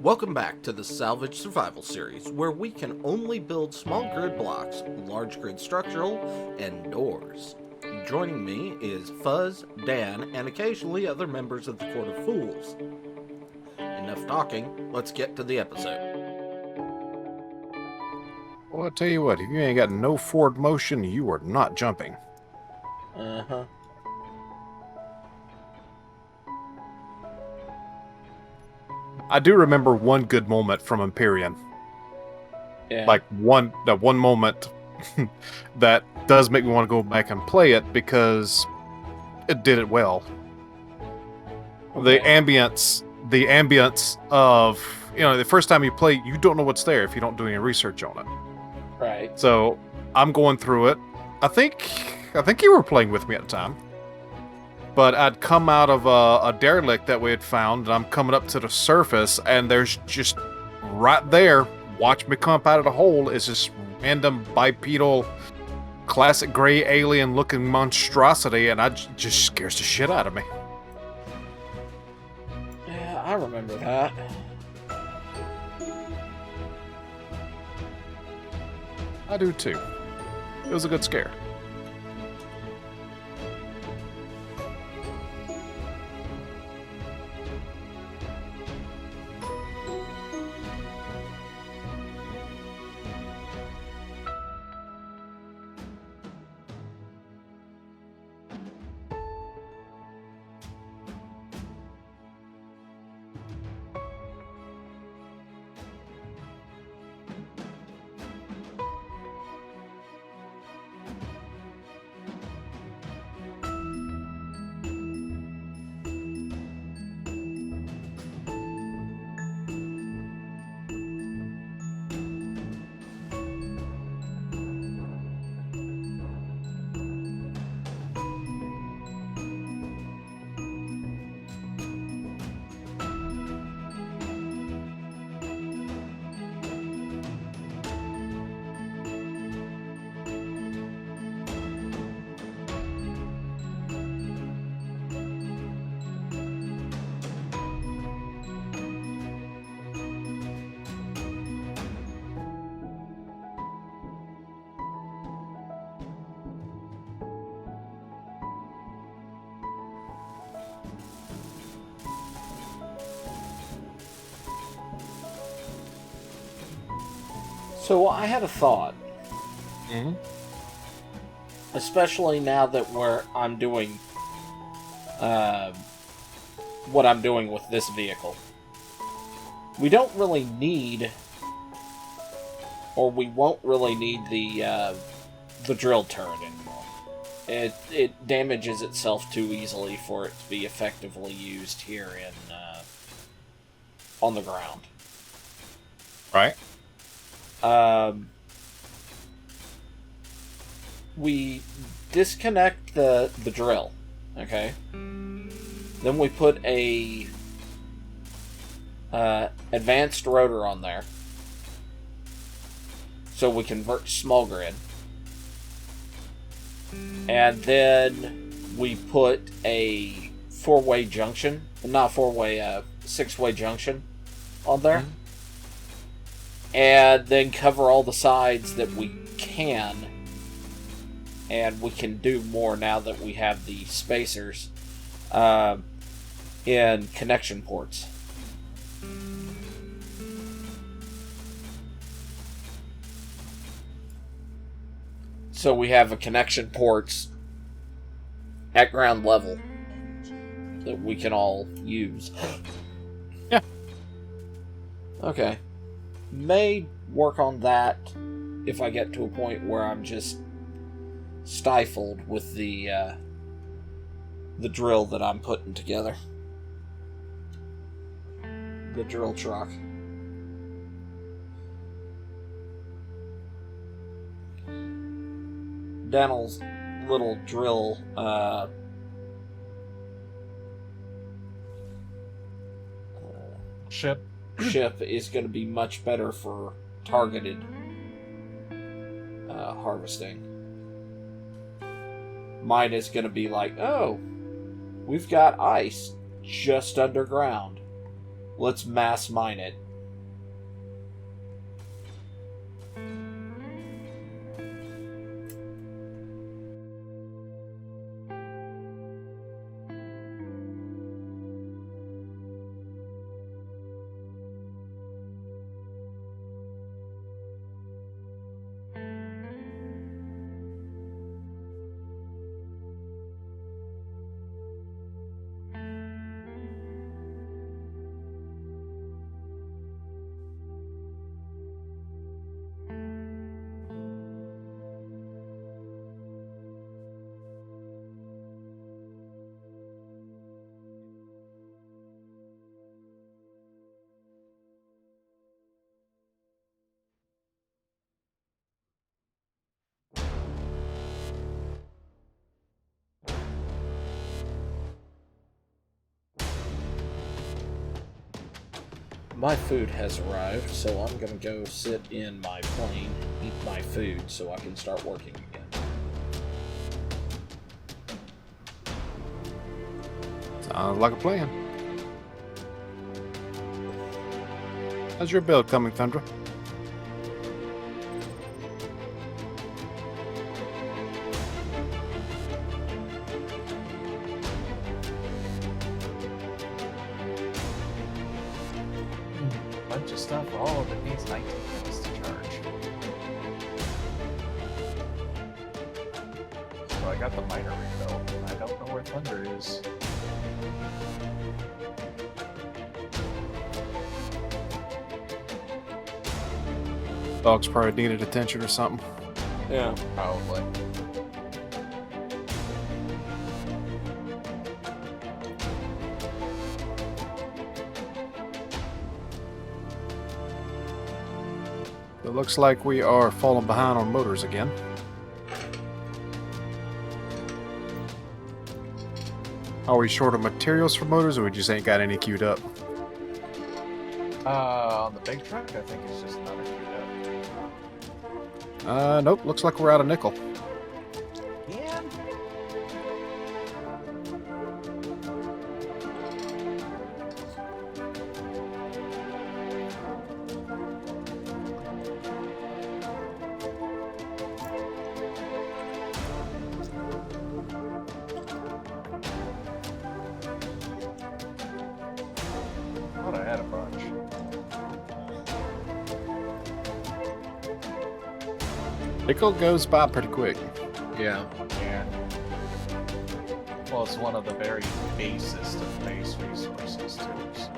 Welcome back to the Salvage Survival Series, where we can only build small grid blocks, large grid structural, and doors. Joining me is Fuzz, Dan, and occasionally other members of the Court of Fools. Enough talking, let's get to the episode. Well, I'll tell you what, if you ain't got no forward motion, you are not jumping. Uh-huh. I do remember one good moment from Empyrean. Yeah. Like that one moment that does make me want to go back and play it because it did it well. Okay. The ambience of, the first time you play, you don't know what's there if you don't do any research on it. Right. So I'm going through it. I think you were playing with me at the time. But I'd come out of a derelict that we had found, and I'm coming up to the surface, and there's just right there, watch me come up out of the hole, is this random bipedal, classic gray alien-looking monstrosity, and just scares the shit out of me. Yeah, I remember that. I do too. It was a good scare. So I had a thought. Mm-hmm. Especially now that I'm doing what I'm doing with this vehicle. We don't really need, or we won't really need the drill turret anymore. It damages itself too easily for it to be effectively used here in on the ground. Right. We disconnect the drill, okay? Then we put a advanced rotor on there, so we convert to small grid. And then we put a four-way junction, not four-way, six-way junction on there. Mm-hmm. And then cover all the sides that we can. And we can do more now that we have the spacers in connection ports. So we have a connection ports at ground level that we can all use. Yeah. Okay. May work on that if I get to a point where I'm just stifled with the drill that I'm putting together. The drill truck. Daniel's little drill ship is going to be much better for targeted harvesting. Mine is going to be like, oh, we've got ice just underground. Let's mass mine it My food has arrived, so I'm gonna go sit in my plane, eat my food, so I can start working again. Sounds like a plan. How's your build coming, Thundra? Bunch of stuff, all of it needs 19 minutes to charge. So I got the miner rebuilt. I don't know where Thunder is. Dogs probably needed attention or something. Yeah. Probably. It looks like we are falling behind on motors again. Are we short of materials for motors, or we just ain't got any queued up? On the big truck, I think it's just another queued up. Nope. Looks like we're out of nickel. Yeah. Thought I had a bunch. Nickel goes by pretty quick. Yeah. Yeah. Well, it's one of the very basest of base resources, too. So.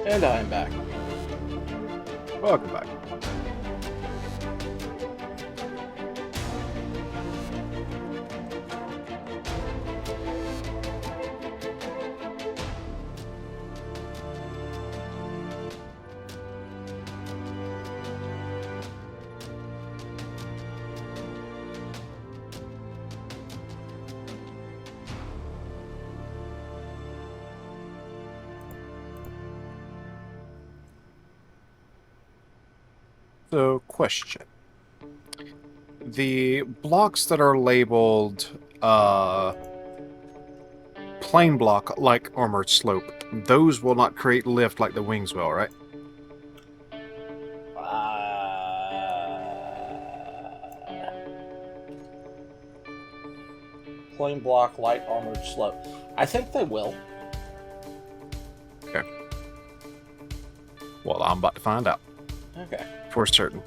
And I'm back. Welcome back. So, question. The blocks that are labeled plain block like armored slope, those will not create lift like the wings will, right? Plain block, light armored slope. I think they will. Okay. Well, I'm about to find out. Okay. For certain.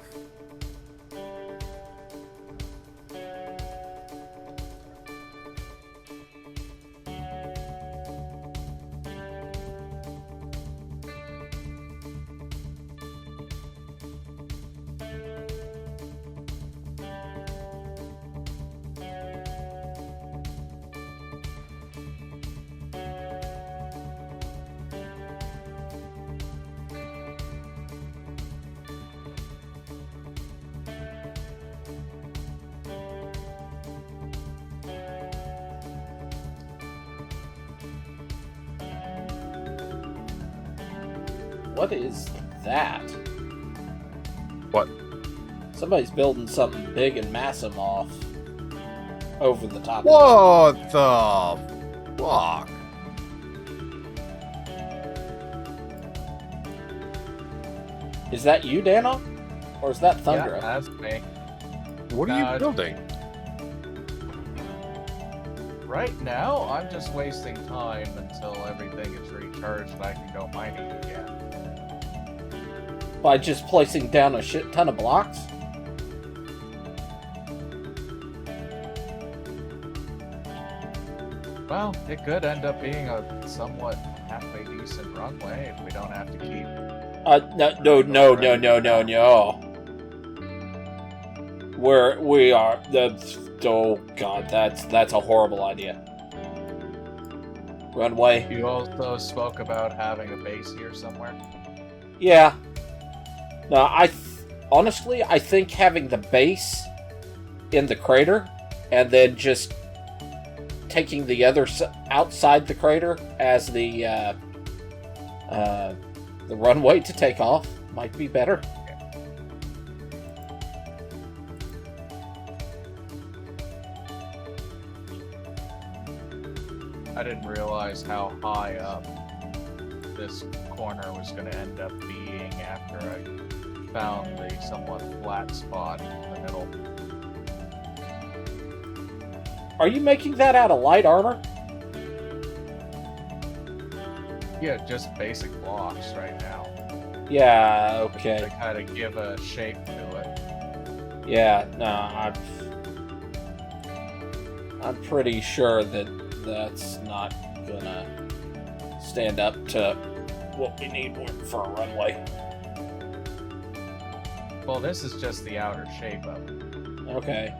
What is that? What? Somebody's building something big and massive off over the top. What the fuck? Is that you, Dana? Or is that Thunder? Yeah, that's me. What are you building? Right now, I'm just wasting time until everything is recharged and I can go mining again. By just placing down a shit ton of blocks? Well, it could end up being a somewhat halfway decent runway if we don't have to keep... No. We are oh god, that's a horrible idea. Runway. You also spoke about having a base here somewhere? Yeah. No, honestly, I think having the base in the crater and then just taking the other outside the crater as the The runway to take off might be better. I didn't realize how high up this corner was going to end up being after I found the somewhat flat spot in the middle. Are you making that out of light armor? Yeah, just basic blocks right now. Yeah, okay. To kind of give a shape to it. Yeah, no, I'm pretty sure that that's not gonna stand up to what we need for a runway. Well, this is just the outer shape of it. Okay.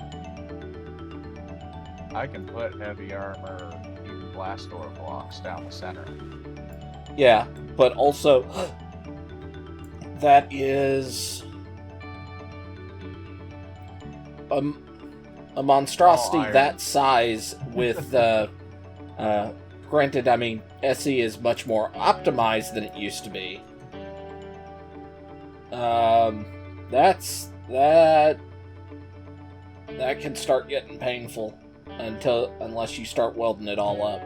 I can put heavy armor, even blast door blocks down the center. Yeah, but also that is a monstrosity that size with granted, I mean, SE is much more optimized than it used to be. That can start getting painful unless you start welding it all up.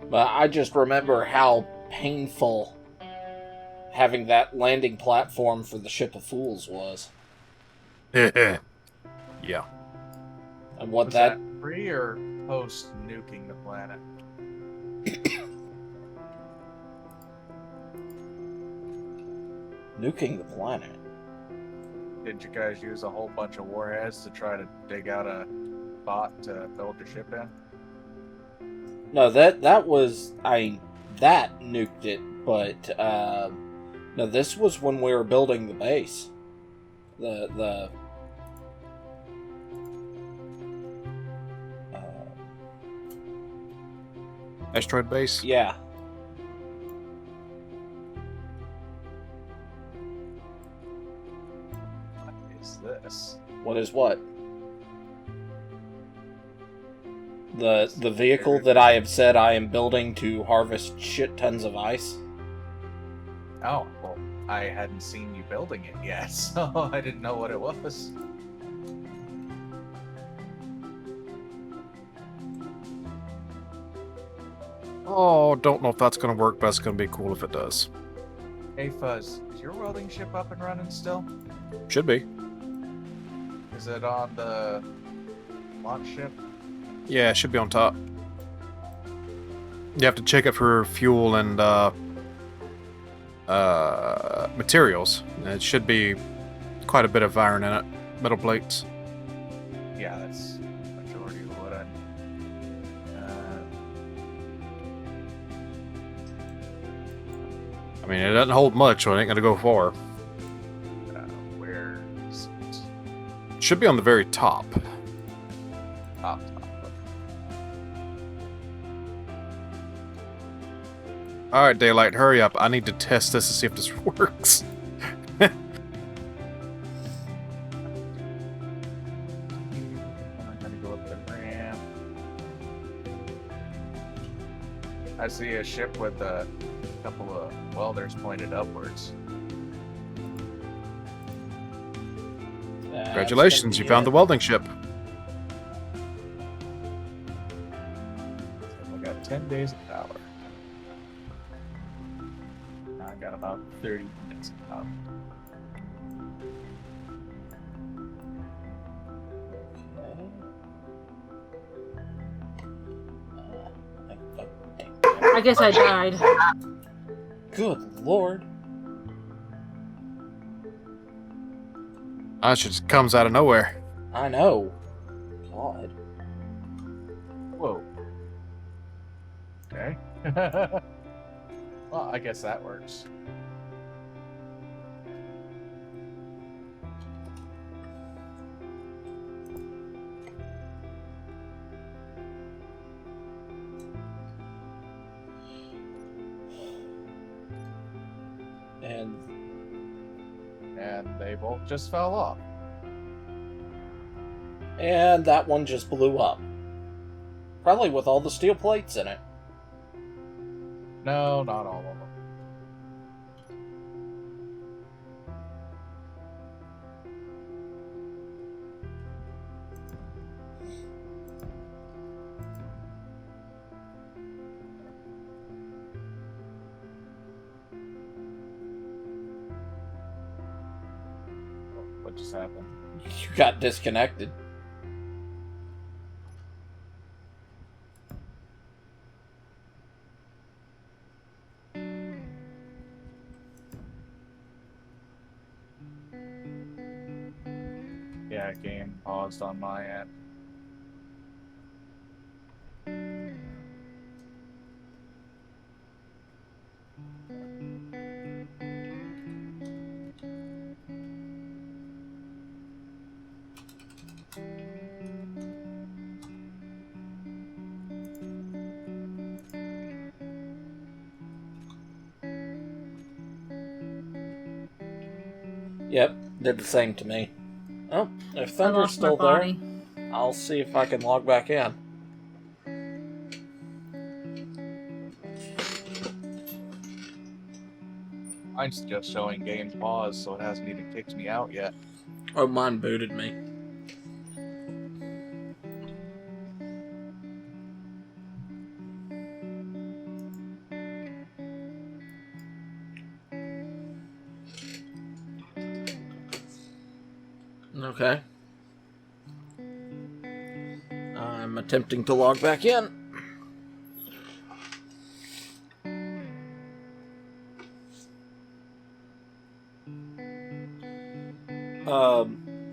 But I just remember how painful having that landing platform for the Ship of Fools was. Yeah. And what Was that pre or post nuking the planet? nuking the planet. Did you guys use a whole bunch of warheads to try to dig out a spot to build your ship in? No, that was that nuked it, but no, this was when we were building the base. The Asteroid base? yeah. What is this? What is what? The vehicle that I have said I am building to harvest shit tons of ice. Oh, well, I hadn't seen you building it yet, so I didn't know what it was. Oh, don't know if that's going to work, but it's going to be cool if it does. Hey Fuzz, is your welding ship up and running still? Should be. Is it on the launch ship? Yeah, it should be on top. You have to check it for fuel and materials. It should be quite a bit of iron in it. Metal plates. Yeah, that's majority of what I mean, it doesn't hold much, so it ain't going to go far. where is it? It should be on the very top. Top. Alright, Daylight, hurry up. I need to test this to see if this works. I'm gonna go up the ramp. I see a ship with a couple of welders pointed upwards. Congratulations, you found the welding ship. We got 10 days of power. I got about 30 minutes of power. I guess I died. Good lord. That just comes out of nowhere. I know. God. Whoa. Okay. Well, I guess that works. And they both just fell off. And that one just blew up. Probably with all the steel plates in it. No, not all of them. What just happened? You got disconnected. Yeah, game paused on my end. Yep, did the same to me. Oh, if I Thunder's lost my still there, body. I'll see if I can log back in. Mine's just showing game pause, so it hasn't even kicked me out yet. Oh, mine booted me. Okay. I'm attempting to log back in.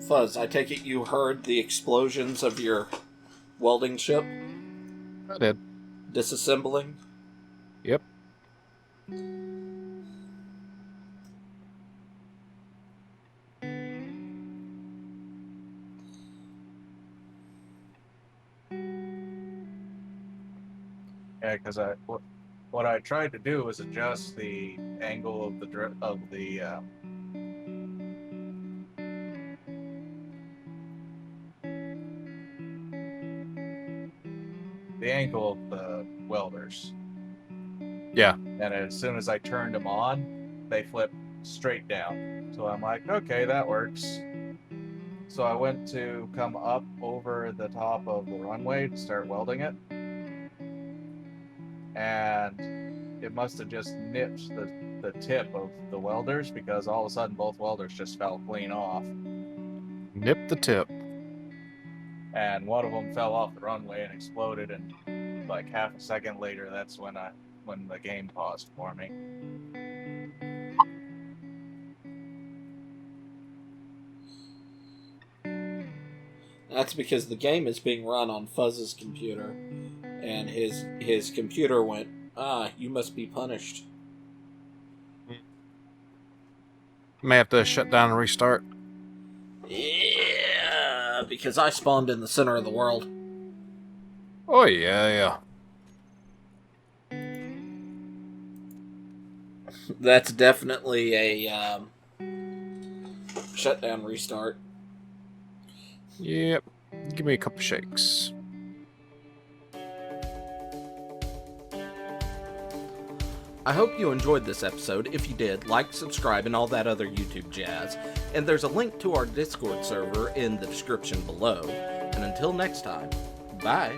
Fuzz, I take it you heard the explosions of your welding ship I did. disassembling? Yep. Yeah, because what I tried to do was adjust the angle of the angle of the welders. Yeah. And as soon as I turned them on, they flipped straight down. So I'm like, okay, that works. So I went to come up over the top of the runway to start welding it. And it must have just nipped the tip of the welders, because all of a sudden both welders just fell clean off. Nip the tip. And one of them fell off the runway and exploded, and like half a second later, that's when the game paused for me. That's because the game is being run on Fuzz's computer, and his computer went, you must be punished. May have to shut down and restart. Yeah, because I spawned in the center of the world. Oh, yeah. That's definitely a shutdown restart. Yep. Give me a couple shakes. I hope you enjoyed this episode. If you did, like, subscribe, and all that other YouTube jazz. And there's a link to our Discord server in the description below. And until next time, bye.